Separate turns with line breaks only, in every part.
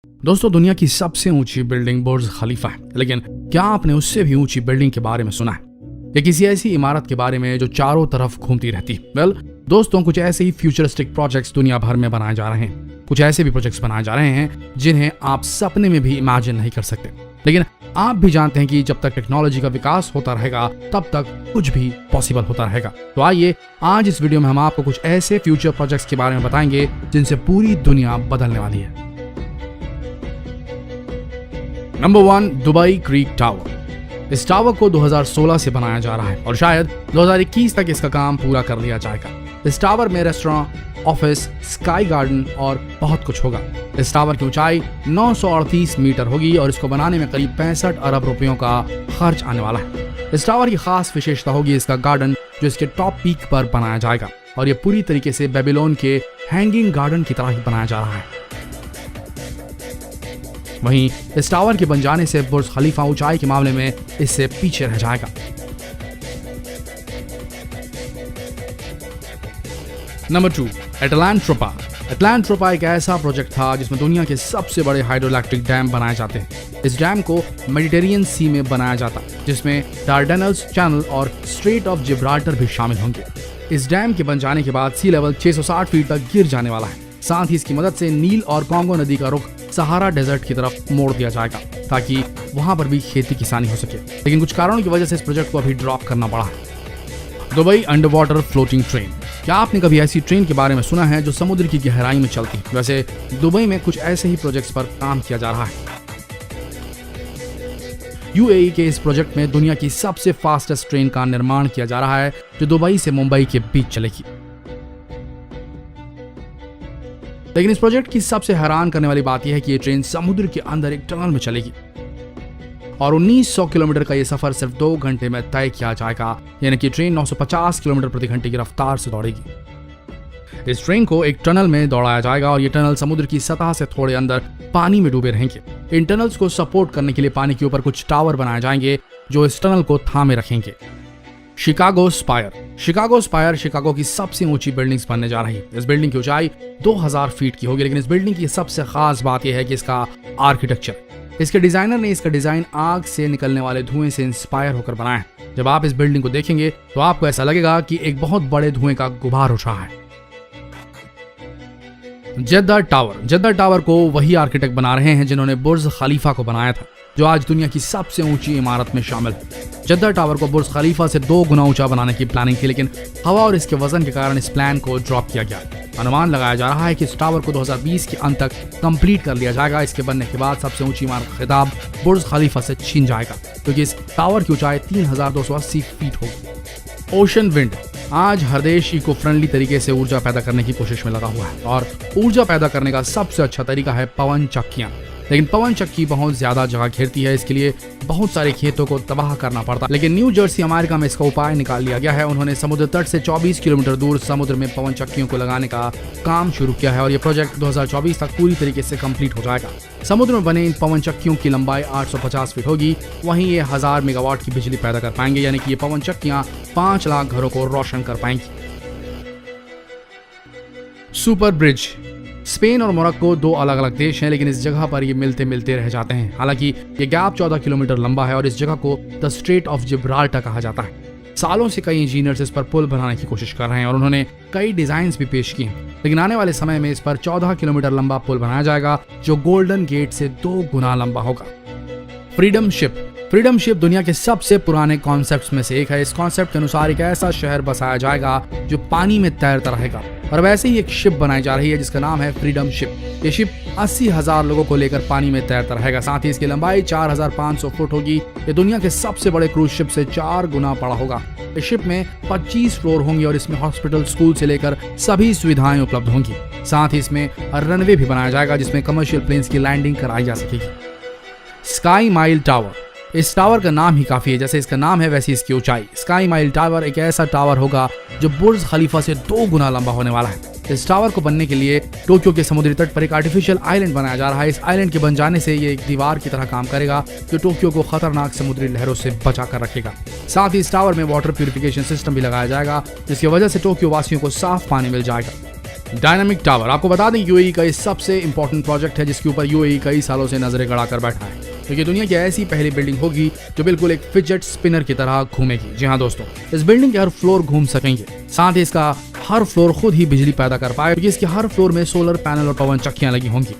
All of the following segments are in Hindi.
दोस्तों, दुनिया की सबसे ऊंची बिल्डिंग बुर्ज खलीफा है, लेकिन क्या आपने उससे भी ऊंची बिल्डिंग के बारे में सुना है या किसी ऐसी इमारत के बारे में जो चारों तरफ घूमती रहती है? वेल दोस्तों, कुछ ऐसे ही फ्यूचरिस्टिक प्रोजेक्ट्स दुनिया भर में बनाए जा रहे हैं। कुछ ऐसे भी प्रोजेक्ट्स बनाए जा रहे हैं जिन्हें आप सपने में भी इमेजिन नहीं कर सकते। लेकिन आप भी जानते हैं कि जब तक टेक्नोलॉजी का विकास होता रहेगा तब तक कुछ भी पॉसिबल होता रहेगा। तो आइए आज इस वीडियो में हम आपको कुछ ऐसे फ्यूचर प्रोजेक्ट्स के बारे में बताएंगे जिनसे पूरी दुनिया बदलने वाली है। Number 1, Dubai creek tower. इस टावर को 2016 से बनाया जा रहा है और शायद 2021 तक इसका काम पूरा कर लिया जाएगा। इस टावर में रेस्टोरेंट, ऑफिस, स्काई गार्डन और बहुत कुछ होगा। इस टावर की ऊंचाई 938 मीटर होगी और इसको बनाने में करीब 65 अरब रुपयों का खर्च आने वाला है। इस टावर की खास विशेषता होगी इसका गार्डन, जो इसके टॉप पीक पर बनाया जाएगा और ये पूरी तरीके से बेबीलोन के हैंगिंग गार्डन की तरह ही बनाया जा रहा है। वहीं इस टावर के बन जाने से बुर्ज खलीफा ऊंचाई के मामले में इससे पीछे रह जाएगा। नंबर 2, एटलांट्रोपा। एटलांट्रोपा एक ऐसा प्रोजेक्ट था जिसमें दुनिया के सबसे बड़े हाइड्रोइलेक्ट्रिक डैम बनाए जाते हैं। इस डैम को मेडिटेरियन सी में बनाया जाता है, जिसमें डार्डेनल्स चैनल और स्ट्रेट ऑफ जिब्राल्टर भी शामिल होंगे। इस डैम के बन जाने के बाद सी लेवल 660 फीट तक गिर जाने वाला है। साथ ही इसकी मदद से नील और कॉन्गो नदी का रुख सहारा डेजर्ट की तरफ मोड़ दिया जाएगा ताकि वहां पर भी खेती किसानी हो सके। लेकिन कुछ कारणों की वजह से इस प्रोजेक्ट को अभी ड्रॉप करना पड़ा है। Dubai under water floating train. क्या आपने कभी ऐसी ट्रेन के बारे में सुना है जो समुद्र की गहराई में चलती? वैसे दुबई में कुछ ऐसे ही प्रोजेक्ट्स पर काम किया जा रहा है। यूएई के इस प्रोजेक्ट में दुनिया की सबसे फास्टेस्ट ट्रेन का निर्माण किया जा रहा है जो दुबई से मुंबई के बीच चलेगी। लेकिन इस प्रोजेक्ट की सबसे हैरान करने वाली बात यह है कि ये ट्रेन समुद्र के अंदर एक टनल में चलेगी और 1900 किलोमीटर का ये सफर सिर्फ 2 घंटे में तय किया जाएगा, यानी कि ट्रेन 950 किलोमीटर प्रति घंटे की रफ्तार से दौड़ेगी। इस ट्रेन को एक टनल में दौड़ाया जाएगा और ये टनल समुद्र की सतह से थोड़े अंदर पानी में डूबे रहेंगे। इन टनल्स को सपोर्ट करने के लिए पानी के ऊपर कुछ टावर बनाए जाएंगे जो इस टनल को थामे रखेंगे। Chicago spire. Chicago spire Chicago की सबसे ऊंची बिल्डिंग्स बनने जा रही है। इस बिल्डिंग की ऊंचाई 2000 फीट की होगी, लेकिन इस बिल्डिंग की सबसे खास बात यह है कि इसका आर्किटेक्चर। इसके डिजाइनर ने इसका डिजाइन आग से निकलने वाले धुएं से इंस्पायर होकर बनाया है। जब आप इस बिल्डिंग को देखेंगे तो आपको ऐसा लगेगा कि एक बहुत बड़े धुएं का गुबार उठ रहा है। जेद्दा टावर। जेद्दा टावर को वही आर्किटेक्ट बना रहे हैं जिन्होंने बुर्ज खलीफा को बनाया था, जो आज दुनिया की सबसे ऊंची इमारत में शामिल है। जेद्दा टावर को बुर्ज खलीफा से 2 गुना ऊंचा बनाने की प्लानिंग थी, लेकिन हवा और इसके वजन के कारण इस प्लान को ड्रॉप किया गया। अनुमान लगाया जा रहा है कि इस टावर को 2020 के अंत तक कंप्लीट कर लिया जाएगा। इसके बनने के बाद सबसे ऊंची इमारत का खिताब बुर्ज खलीफा से छीन जाएगा, क्योंकि इस टावर की ऊंचाई 3280 फीट होगी। Ocean wind. आज हर देश इको फ्रेंडली तरीके से ऊर्जा पैदा करने की कोशिश में लगा हुआ है और ऊर्जा पैदा करने का सबसे अच्छा तरीका है पवन चक्कियां। लेकिन पवन चक्की बहुत ज्यादा जगह घेरती है, इसके लिए बहुत सारे खेतों को तबाह करना पड़ता है। लेकिन न्यू जर्सी अमेरिका में इसका उपाय निकाल लिया गया है। उन्होंने समुद्र तट से 24 किलोमीटर दूर समुद्र में पवन चक्कियों को लगाने का काम शुरू किया है और ये प्रोजेक्ट 2024 तक पूरी तरीके से कंप्लीट हो जाएगा। समुद्र में बने इन पवन चक्कियों की लंबाई 850 फीट होगी। वहीं ये 1000 मेगावाट की बिजली पैदा कर पाएंगे, यानी कि ये पवन चक्कियां 5 लाख घरों को रोशन कर पाएंगी। Super bridge. स्पेन और मोरक्को 2 अलग अलग देश हैं, लेकिन इस जगह पर ये मिलते मिलते रह जाते हैं। हालांकि ये गैप 14 किलोमीटर लंबा है और इस जगह को द स्ट्रेट ऑफ जिब्राल्टर कहा जाता है। सालों से कई इंजीनियर्स इस पर पुल बनाने की कोशिश कर रहे हैं और उन्होंने कई डिजाइन्स भी पेश किए हैं, लेकिन आने वाले समय में इस पर 14 किलोमीटर लंबा पुल बनाया जाएगा जो गोल्डन गेट से 2 गुना लंबा होगा। Freedom ship. फ्रीडम शिप दुनिया के सबसे पुराने कॉन्सेप्ट्स में से एक है। इस कॉन्सेप्ट के अनुसार एक ऐसा शहर बसाया जाएगा जो पानी में तैरता रहेगा और वैसे ही एक शिप बनाई जा रही है जिसका नाम है फ्रीडम शिप। ये शिप 80,000 लोगों को लेकर पानी में तैरता रहेगा। साथ ही इसकी लंबाई 4500 फुट होगी। ये दुनिया के सबसे बड़े क्रूज शिप से 4 गुना बड़ा होगा। इस शिप में 25 फ्लोर होंगे और इसमें हॉस्पिटल, स्कूल से लेकर सभी सुविधाएं उपलब्ध होंगी। साथ ही इसमें रनवे भी बनाया जाएगा जिसमें कमर्शियल प्लेन्स की लैंडिंग कराई जा सकेगी। Sky mile tower. इस टावर का नाम ही काफी है, जैसे इसका नाम है वैसी इसकी ऊंचाई। स्काई माइल टावर एक ऐसा टावर होगा जो बुर्ज खलीफा से 2 गुना लंबा होने वाला है। इस टावर को बनने के लिए टोक्यो के समुद्री तट पर एक आर्टिफिशियल आइलैंड बनाया जा रहा है। इस आइलैंड के बन जाने से ये एक दीवार की तरह काम करेगा जो टोक्यो को खतरनाक समुद्री लहरों से बचा कर रखेगा। साथ ही इस टावर में वाटर प्यूरिफिकेशन सिस्टम भी लगाया जाएगा जिसकी वजह से टोक्यो वासियों को साफ पानी मिल जाएगा। डायनामिक टावर, आपको बता दें यूएई का ये सबसे इंपॉर्टेंट प्रोजेक्ट है जिसके ऊपर यूएई कई सालों से नजरें गड़ाकर बैठा है, क्योंकि दुनिया की ऐसी पहली बिल्डिंग होगी जो बिल्कुल एक फिजेट स्पिनर की तरह घूमेगी। जी हाँ दोस्तों, इस बिल्डिंग के हर फ्लोर घूम सकेंगे, साथ ही इसका हर फ्लोर खुद ही बिजली पैदा कर पाए, क्योंकि इसके हर फ्लोर में सोलर पैनल और पवन चक्कियां लगी होंगी।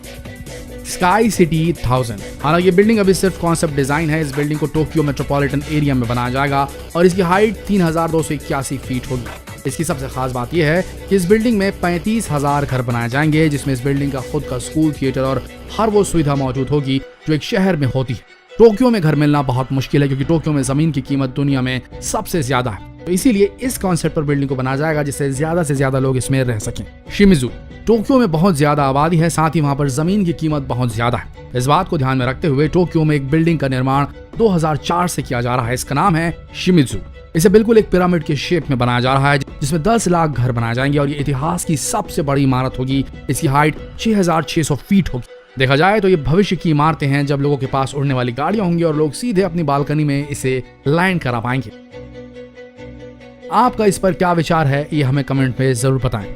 स्काई सिटी 1000, हालांकि ये बिल्डिंग अभी सिर्फ कॉन्सेप्ट डिजाइन है। इस बिल्डिंग को टोक्यो मेट्रोपॉलिटन एरिया में बनाया जाएगा और इसकी हाइट 3281 फीट होगी। इसकी सबसे खास बात यह है कि इस बिल्डिंग में 35,000 घर बनाए जाएंगे, जिसमें इस बिल्डिंग का खुद का स्कूल, थिएटर और हर वो सुविधा मौजूद होगी जो एक शहर में होती है। टोक्यो में घर मिलना बहुत मुश्किल है, क्योंकि टोक्यो में जमीन की कीमत दुनिया में सबसे ज्यादा है, तो इसीलिए इस कॉन्सेप्ट पर बिल्डिंग को बनाया जाएगा जिससे ज्यादा से ज्यादा लोग इसमें रह सकें। शिमिजू, टोक्यो में बहुत ज्यादा आबादी है, साथ ही वहां पर जमीन की कीमत बहुत ज्यादा है। इस बात को ध्यान में रखते हुए टोक्यो में एक बिल्डिंग का निर्माण 2004 से किया जा रहा है। इसका नाम है शिमिजू। इसे बिल्कुल एक पिरामिड के शेप में बनाया जा रहा है, जिसमें 10 लाख घर बनाए जाएंगे और ये इतिहास की सबसे बड़ी इमारत होगी। इसकी हाइट 6600 फीट होगी। देखा जाए तो ये भविष्य की इमारतें हैं, जब लोगों के पास उड़ने वाली गाड़ियां होंगी और लोग सीधे अपनी बालकनी में इसे लैंड करा पाएंगे। आपका इस पर क्या विचार है, ये हमें कमेंट में जरूर बताएं।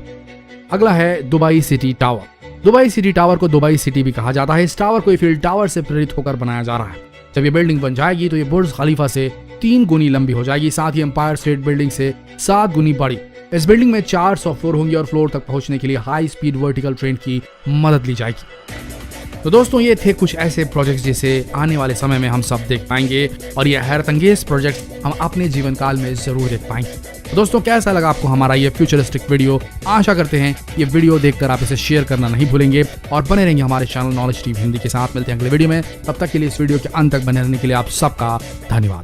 अगला है Dubai city tower. Dubai city tower को दुबई सिटी भी कहा जाता है। इस टावर को ईफिल टावर से प्रेरित होकर बनाया जा रहा है। जब ये बिल्डिंग बन जाएगी तो ये बुर्ज खलीफा से 3 गुनी लंबी हो जाएगी, साथ ही एम्पायर स्टेट बिल्डिंग से 7 गुनी बड़ी। इस बिल्डिंग में 400 फ्लोर होंगे और फ्लोर तक पहुंचने के लिए हाई स्पीड वर्टिकल ट्रेन की मदद ली जाएगी। तो दोस्तों, ये थे कुछ ऐसे प्रोजेक्ट्स जिसे आने वाले समय में हम सब देख पाएंगे और ये हैरतअंगेज प्रोजेक्ट्स हम अपने जीवन काल में जरूर देख पाएंगे। तो दोस्तों, कैसा लगा आपको हमारा ये फ्यूचरिस्टिक वीडियो? आशा करते हैं ये वीडियो देखकर आप इसे शेयर करना नहीं भूलेंगे और बने रहेंगे हमारे चैनल नॉलेज टीवी हिंदी के साथ। मिलते हैं अगले वीडियो में, तब तक के लिए इस वीडियो के अंत तक बने रहने के लिए आप सबका धन्यवाद।